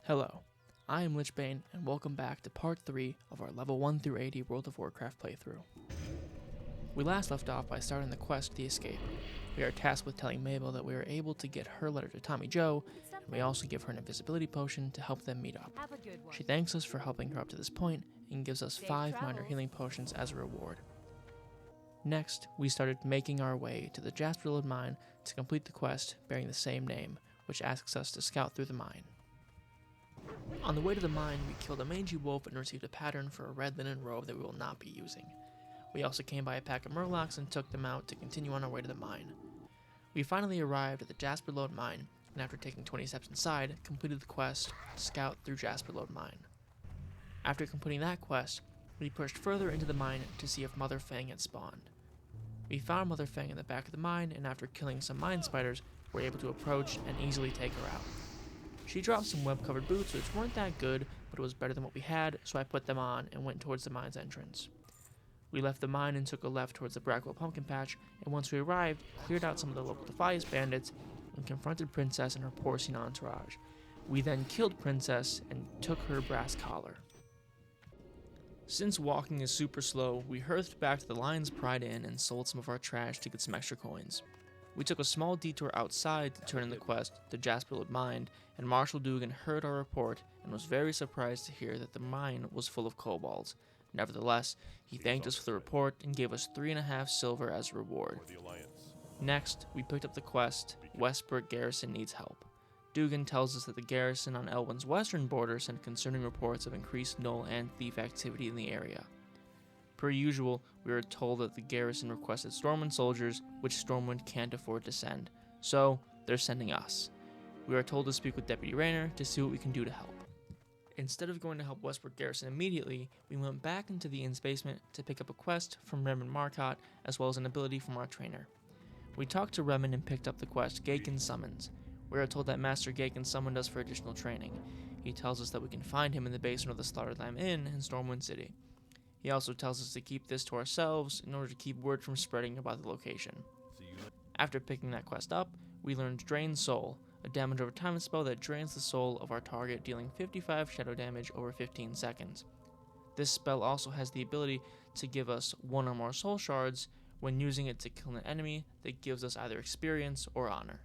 Hello, I am Lichbane, and welcome back to part 3 of our level 1 through 80 World of Warcraft playthrough. We last left off by starting the quest The Escape. We are tasked with telling Mabel that we are able to get her letter to Tommy Joe, and we also give her an invisibility potion to help them meet up. She thanks us for helping her up to this point, and gives us 5 minor healing potions as a reward. Next, we started making our way to the Jasper Lode mine to complete the quest bearing the same name, which asks us to scout through the mine. On the way to the mine, we killed a mangy wolf and received a pattern for a red linen robe that we will not be using. We also came by a pack of murlocs and took them out to continue on our way to the mine. We finally arrived at the Jasper Lode mine, and after taking 20 steps inside, completed the quest, Scout through Jasper Lode mine. After completing that quest, we pushed further into the mine to see if Mother Fang had spawned. We found Mother Fang in the back of the mine, and after killing some mine spiders, were able to approach and easily take her out. She dropped some web-covered boots, which weren't that good, but it was better than what we had, so I put them on and went towards the mine's entrance. We left the mine and took a left towards the Brackwell Pumpkin Patch, and once we arrived, cleared out some of the local Defias bandits, and confronted Princess and her porcine entourage. We then killed Princess and took her brass collar. Since walking is super slow, we hurried back to the Lion's Pride Inn and sold some of our trash to get some extra coins. We took a small detour outside to turn in the quest to Jasper Lode Mine, and Marshal Dugan heard our report and was very surprised to hear that the mine was full of kobolds. Nevertheless, he thanked us for the report and gave us 3.5 silver as a reward. Next, we picked up the quest, Westburg Garrison Needs Help. Dugan tells us that the garrison on Elwynn's western border sent concerning reports of increased gnoll and thief activity in the area. Per usual, we were told that the garrison requested Stormwind soldiers, which Stormwind can't afford to send, so they're sending us. We are told to speak with Deputy Raynor to see what we can do to help. Instead of going to help Westport Garrison immediately, we went back into the inn's basement to pick up a quest from Redmond Marcotte, as well as an ability from our trainer. We talked to Redmond and picked up the quest Gaken Summons. We are told that Master Gaken summoned us for additional training. He tells us that we can find him in the basement of the Slaughtered Lamb Inn in Stormwind City. He also tells us to keep this to ourselves in order to keep word from spreading about the location. After picking that quest up, we learned Drain Soul, a damage over time spell that drains the soul of our target, dealing 55 shadow damage over 15 seconds. This spell also has the ability to give us 1 or more soul shards when using it to kill an enemy that gives us either experience or honor.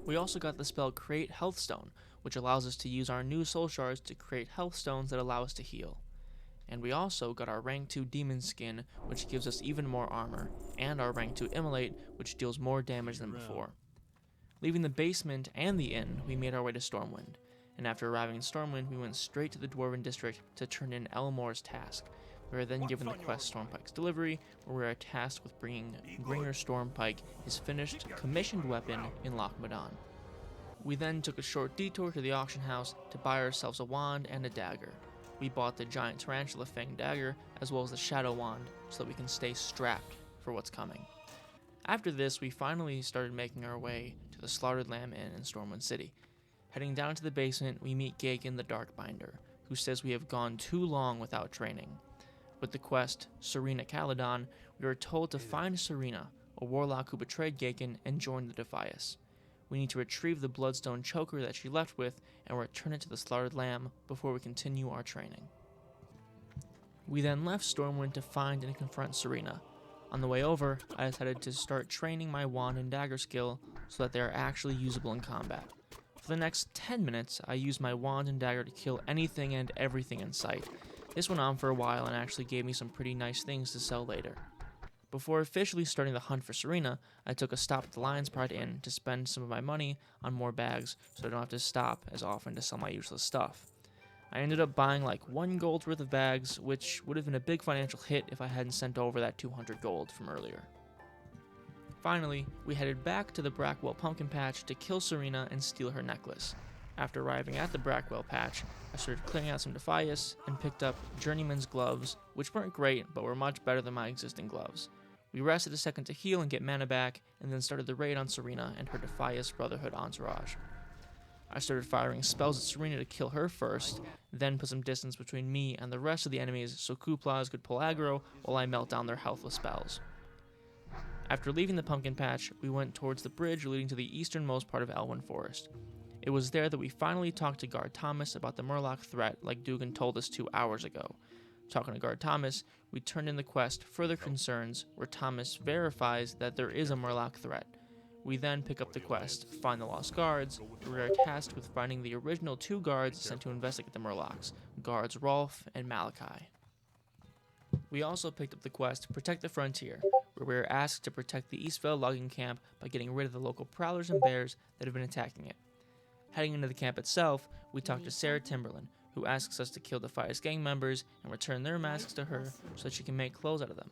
We also got the spell Create Health Stone, which allows us to use our new soul shards to create health stones that allow us to heal. And we also got our rank 2 Demon Skin, which gives us even more armor, and our rank 2 Immolate, which deals more damage than before. Leaving the basement and the inn, we made our way to Stormwind, and after arriving in Stormwind, we went straight to the Dwarven District to turn in Elmore's task. We were then given the quest Stormpike's Delivery, where we are tasked with bringing Gringer Stormpike his finished, commissioned weapon in Loch Modan. We then took a short detour to the auction house to buy ourselves a wand and a dagger. We bought the giant tarantula fang dagger as well as the shadow wand so that we can stay strapped for what's coming. After this, we finally started making our way to the Slaughtered Lamb Inn in Stormwind City. Heading down to the basement, we meet Gaken the Darkbinder, who says we have gone too long without training. With the quest Serena Caledon, we are told to find Serena, a warlock who betrayed Gaken and joined the Defias. We need to retrieve the bloodstone choker that she left with and return it to the Slaughtered Lamb before we continue our training. We then left Stormwind to find and confront Serena. On the way over, I decided to start training my wand and dagger skill so that they are actually usable in combat. For the next 10 minutes, I used my wand and dagger to kill anything and everything in sight. This went on for a while and actually gave me some pretty nice things to sell later. Before officially starting the hunt for Serena, I took a stop at the Lion's Pride Inn to spend some of my money on more bags so I don't have to stop as often to sell my useless stuff. I ended up buying like 1 gold's worth of bags, which would have been a big financial hit if I hadn't sent over that 200 gold from earlier. Finally, we headed back to the Brackwell Pumpkin Patch to kill Serena and steal her necklace. After arriving at the Brackwell Patch, I started clearing out some Defias and picked up Journeyman's gloves, which weren't great, but were much better than my existing gloves. We rested a second to heal and get mana back, and then started the raid on Serena and her Defias Brotherhood entourage. I started firing spells at Serena to kill her first, then put some distance between me and the rest of the enemies so Kuplas could pull aggro while I melt down their health with spells. After leaving the pumpkin patch, we went towards the bridge leading to the easternmost part of Elwynn Forest. It was there that we finally talked to Guard Thomas about the Murloc threat like Dugan told us 2 hours ago. Talking to Guard Thomas, we turned in the quest Further Concerns, where Thomas verifies that there is a Murloc threat. We then pick up the quest Find the Lost Guards, where we are tasked with finding the original 2 guards sent to investigate the Murlocs, Guards Rolf and Malachi. We also picked up the quest Protect the Frontier, where we are asked to protect the Eastvale logging camp by getting rid of the local prowlers and bears that have been attacking it. Heading into the camp itself, we talk to Sarah Timberland, who asks us to kill the Defias gang members and return their masks to her so that she can make clothes out of them.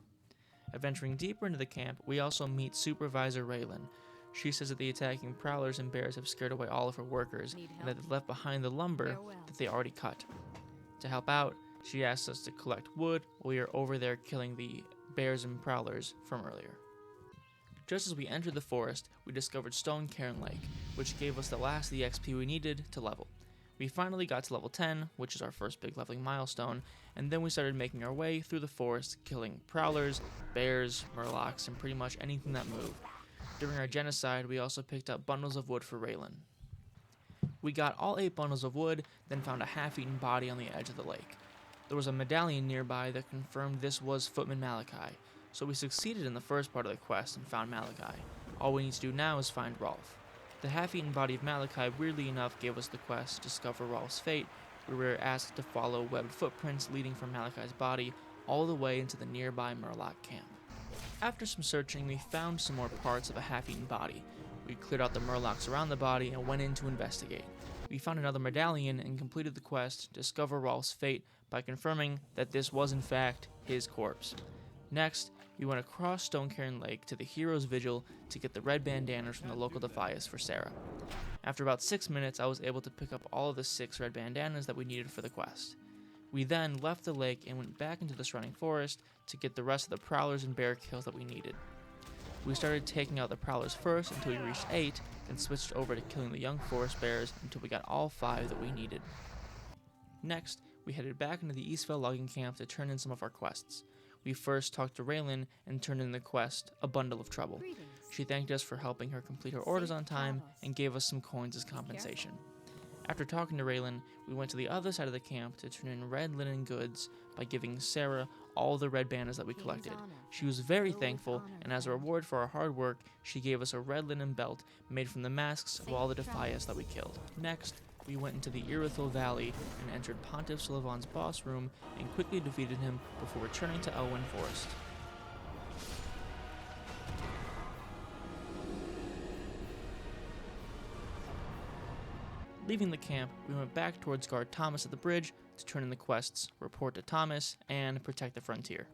Adventuring deeper into the camp, we also meet Supervisor Raylan. She says that the attacking prowlers and bears have scared away all of her workers and that they've left behind the lumber that they already cut. To help out, she asks us to collect wood while we are over there killing the bears and prowlers from earlier. Just as we entered the forest, we discovered Stone Cairn Lake, which gave us the last of the XP we needed to level. We finally got to level 10, which is our first big leveling milestone, and then we started making our way through the forest, killing prowlers, bears, murlocs, and pretty much anything that moved. During our genocide, we also picked up bundles of wood for Raylan. We got all 8 bundles of wood, then found a half-eaten body on the edge of the lake. There was a medallion nearby that confirmed this was Footman Malachi, so we succeeded in the first part of the quest and found Malachi. All we need to do now is find Rolf. The half-eaten body of Malachi, weirdly enough, gave us the quest Discover Rolf's Fate, where we were asked to follow webbed footprints leading from Malachi's body all the way into the nearby Murloc camp. After some searching, we found some more parts of a half-eaten body. We cleared out the Murlocs around the body and went in to investigate. We found another medallion and completed the quest Discover Rolf's Fate by confirming that this was in fact his corpse. Next, we went across Stone Cairn Lake to the Hero's Vigil to get the red bandanas from the local Defias for Sarah. After about 6 minutes, I was able to pick up all of the 6 red bandanas that we needed for the quest. We then left the lake and went back into the surrounding forest to get the rest of the prowlers and bear kills that we needed. We started taking out the prowlers first until we reached 8, then switched over to killing the young forest bears until we got all 5 that we needed. Next, we headed back into the Eastvale logging camp to turn in some of our quests. We first talked to Raylan and turned in the quest, A Bundle of Trouble. She thanked us for helping her complete her orders on time and gave us some coins as compensation. After talking to Raylan, we went to the other side of the camp to turn in red linen goods by giving Sarah all the red bandanas that we collected. She was very thankful, and as a reward for our hard work, she gave us a red linen belt made from the masks of all the Defias that we killed. Next, we went into the Irithyll Valley and entered Pontiff Sulivan's boss room and quickly defeated him before returning to Elwynn Forest. Leaving the camp, we went back towards Guard Thomas at the bridge to turn in the quests Report to Thomas and Protect the Frontier.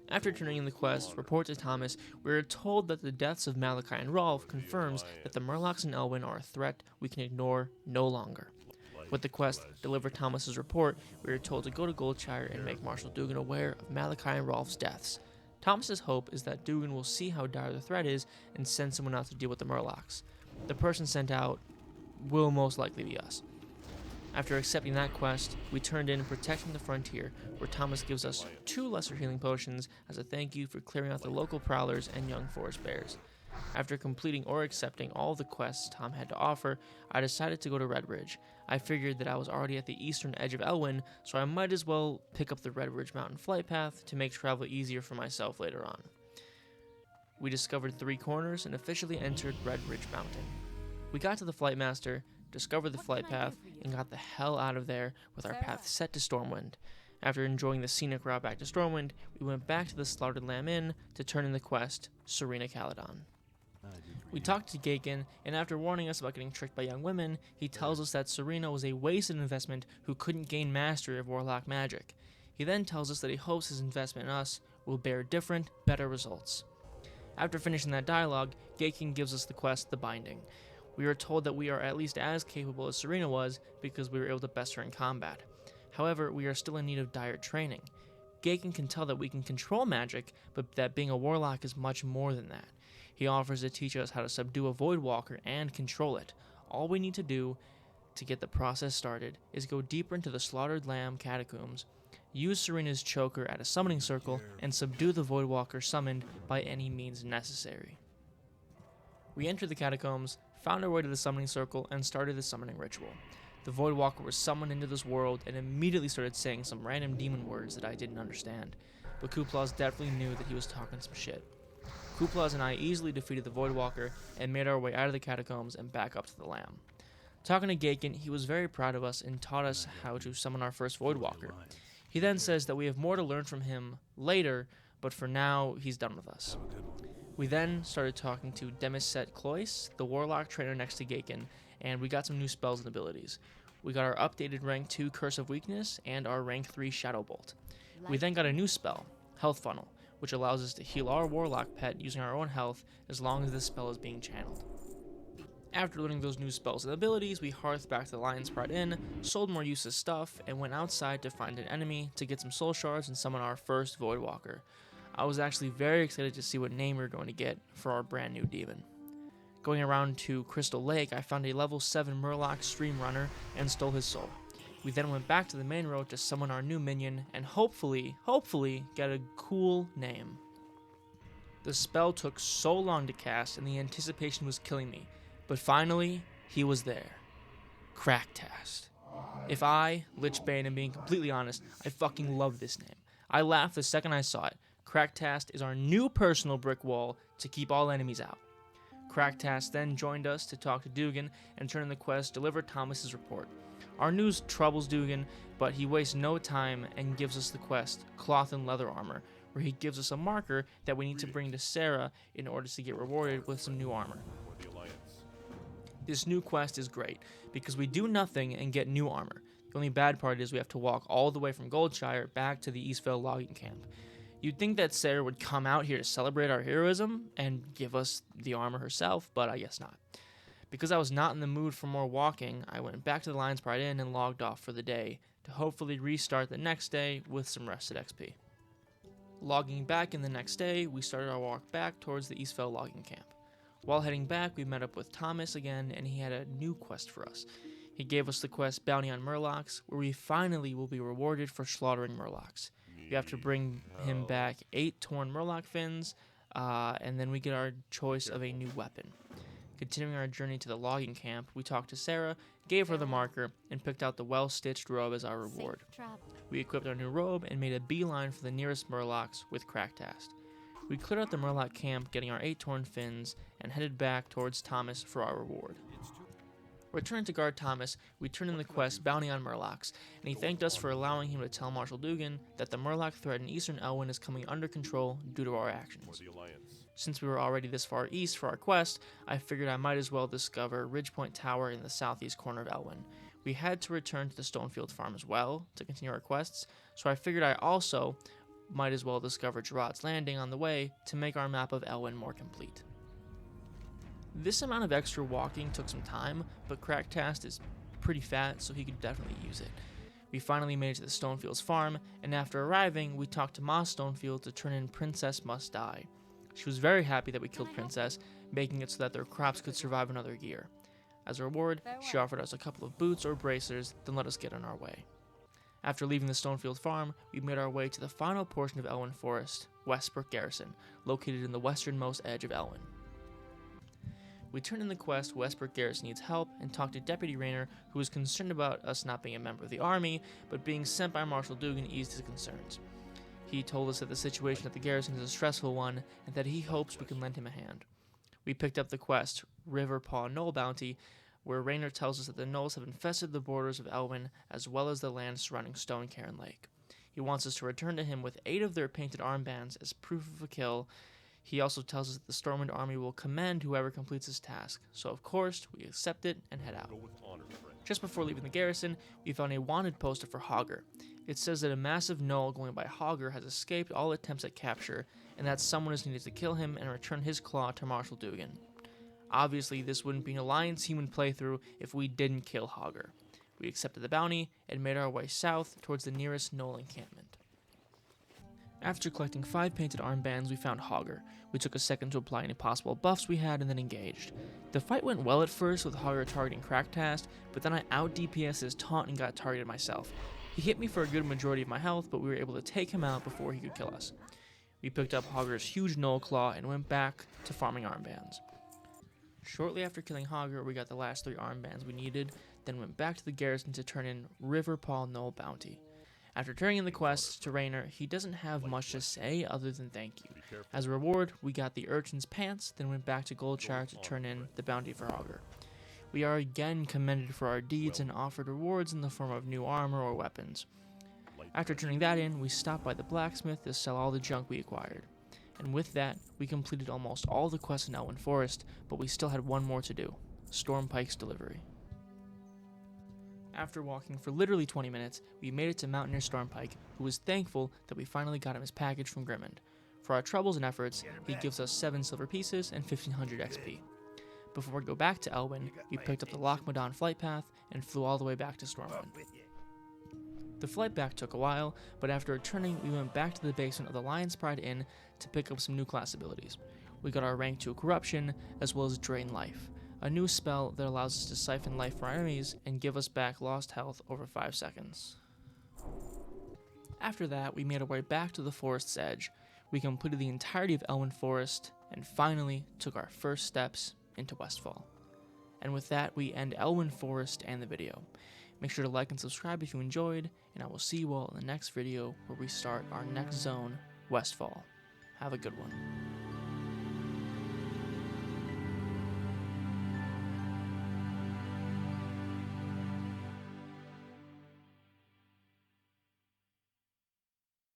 After turning in the quest Report to Thomas, we were told that the deaths of Malachi and Rolf confirms that the Murlocs and Elwynn are a threat we can ignore no longer. With the quest Deliver Thomas's Report, we were told to go to Goldshire and make Marshal Dugan aware of Malachi and Rolf's deaths. Thomas's hope is that Dugan will see how dire the threat is and send someone out to deal with the Murlocs. The person sent out will most likely be us. After accepting that quest, we turned in Protecting the Frontier, where Thomas gives us 2 lesser healing potions as a thank you for clearing out the local prowlers and young forest bears. After completing or accepting all the quests Tom had to offer, I decided to go to Redridge. I figured that I was already at the eastern edge of Elwynn, so I might as well pick up the Redridge Mountain flight path to make travel easier for myself later on. We discovered 3 corners and officially entered Redridge Mountain. We got to the Flight Master, discovered the flight path, and got the hell out of there with our path set to Stormwind. After enjoying the scenic route back to Stormwind, we went back to the Slaughtered Lamb Inn to turn in the quest, Serena Caledon. We talked to Gaken, and after warning us about getting tricked by young women, he tells us that Serena was a wasted investment who couldn't gain mastery of Warlock magic. He then tells us that he hopes his investment in us will bear different, better results. After finishing that dialogue, Gaken gives us the quest, The Binding. We are told that we are at least as capable as Serena was because we were able to best her in combat. However, we are still in need of dire training. Gaken can tell that we can control magic, but that being a warlock is much more than that. He offers to teach us how to subdue a Voidwalker and control it. All we need to do to get the process started is go deeper into the Slaughtered Lamb catacombs, use Serena's choker at a summoning circle, and subdue the Voidwalker summoned by any means necessary. We enter the catacombs, found our way to the summoning circle, and started the summoning ritual. The Voidwalker was summoned into this world and immediately started saying some random demon words that I didn't understand, but Kuplaus definitely knew that he was talking some shit. Kuplaus and I easily defeated the Voidwalker and made our way out of the catacombs and back up to the Lamb. Talking to Gaken, he was very proud of us and taught us how to summon our first Voidwalker. He then says that we have more to learn from him later, but for now, he's done with us. We then started talking to Demiset Cloyce, the Warlock trainer next to Gaken, and we got some new spells and abilities. We got our updated rank 2 Curse of Weakness and our rank 3 Shadow Bolt. We then got a new spell, Health Funnel, which allows us to heal our Warlock pet using our own health as long as this spell is being channeled. After learning those new spells and abilities, we hearthed back to the Lion's Pride Inn, sold more useless stuff, and went outside to find an enemy to get some soul shards and summon our first Voidwalker. I was actually very excited to see what name we were going to get for our brand new demon. Going around to Crystal Lake, I found a level 7 Murloc Stream Runner and stole his soul. We then went back to the main road to summon our new minion and hopefully get a cool name. The spell took so long to cast and the anticipation was killing me. But finally, he was there. Cracktast. If I, Lichbane, am being completely honest, I fucking love this name. I laughed the second I saw it. Cracktast is our new personal brick wall to keep all enemies out. Cracktast then joined us to talk to Dugan and turn in the quest deliver Thomas's report. Our news troubles Dugan, but he wastes no time and gives us the quest, Cloth and Leather Armor, where he gives us a marker that we need to bring to Sarah in order to get rewarded with some new armor. This new quest is great, because we do nothing and get new armor. The only bad part is we have to walk all the way from Goldshire back to the Eastvale logging camp. You'd think that Sarah would come out here to celebrate our heroism and give us the armor herself, but I guess not. Because I was not in the mood for more walking, I went back to the Lion's Pride Inn and logged off for the day, to hopefully restart the next day with some rested XP. Logging back in the next day, we started our walk back towards the Eastvale logging camp. While heading back, we met up with Thomas again, and he had a new quest for us. He gave us the quest Bounty on Murlocs, where we finally will be rewarded for slaughtering Murlocs. We have to bring him back 8 torn Murloc fins, and then we get our choice of a new weapon. Continuing our journey to the logging camp, we talked to Sarah, gave her the marker, and picked out the well-stitched robe as our reward. We equipped our new robe and made a beeline for the nearest Murlocs with Cracktast. We cleared out the Murloc camp, getting our 8 torn fins, and headed back towards Thomas for our reward. Returning to guard Thomas, we turned in the quest Bounty on Murlocs, and he thanked us for allowing him to tell Marshal Dugan that the Murloc threat in eastern Elwynn is coming under control due to our actions. Since we were already this far east for our quest, I figured I might as well discover Ridgepoint Tower in the southeast corner of Elwynn. We had to return to the Stonefield Farm as well to continue our quests, so I figured I also might as well discover Gerard's Landing on the way to make our map of Elwynn more complete. This amount of extra walking took some time, but Cracktast is pretty fat, so he could definitely use it. We finally made it to the Stonefields farm, and after arriving, we talked to Ma Stonefield to turn in Princess Must Die. She was very happy that we killed Princess, making it so that their crops could survive another year. As a reward, she offered us a couple of boots or bracers, then let us get on our way. After leaving the Stonefield farm, we made our way to the final portion of Elwynn Forest, Westbrook Garrison, located in the westernmost edge of Elwynn. We turned in the quest Westbrook Garrison needs help and talked to Deputy Rayner, who was concerned about us not being a member of the army, but being sent by Marshal Dugan eased his concerns. He told us that the situation at the garrison is a stressful one and that he hopes we can lend him a hand. We picked up the quest Riverpaw Knoll Bounty, where Rayner tells us that the gnolls have infested the borders of Elwynn as well as the land surrounding Stonecairn Lake. He wants us to return to him with 8 of their painted armbands as proof of a kill. He also tells us that the Stormwind army will commend whoever completes his task, so of course we accept it and head out. Just before leaving the garrison, we found a wanted poster for Hogger. It says that a massive gnoll going by Hogger has escaped all attempts at capture, and that someone is needed to kill him and return his claw to Marshal Dugan. Obviously, this wouldn't be an Alliance human playthrough if we didn't kill Hogger. We accepted the bounty and made our way south towards the nearest gnoll encampment. After collecting 5 painted armbands, we found Hogger. We took a second to apply any possible buffs we had and then engaged. The fight went well at first with Hogger targeting Cracktast, but then I out-DPS'd his taunt and got targeted myself. He hit me for a good majority of my health, but we were able to take him out before he could kill us. We picked up Hogger's huge gnoll claw and went back to farming armbands. Shortly after killing Hogger, we got the last 3 armbands we needed, then went back to the garrison to turn in River Paul Knoll bounty. After turning in the quest to Raynor, he doesn't have much to say other than thank you. As a reward, we got the urchin's pants, then went back to Goldshire to turn in the bounty for Hogger. We are again commended for our deeds and offered rewards in the form of new armor or weapons. After turning that in, we stopped by the blacksmith to sell all the junk we acquired. And with that, we completed almost all the quests in Elwynn Forest, but we still had one more to do: Stormpike's delivery. After walking for literally 20 minutes, we made it to Mountaineer Stormpike, who was thankful that we finally got him his package from Grimmond. For our troubles and efforts, he gives us 7 silver pieces and 1500 XP. Before we go back to Elwynn, we picked up the Lochmadon flight path and flew all the way back to Stormwind. The flight back took a while, but after returning, we went back to the basement of the Lion's Pride Inn to pick up some new class abilities. We got our rank 2 Corruption, as well as Drain Life, a new spell that allows us to siphon life from our enemies and give us back lost health over 5 seconds. After that, we made our way back to the forest's edge. We completed the entirety of Elwynn Forest, and finally took our first steps into Westfall. And with that, we end Elwynn Forest and the video. Make sure to like and subscribe if you enjoyed, and I will see you all in the next video where we start our next zone, Westfall. Have a good one.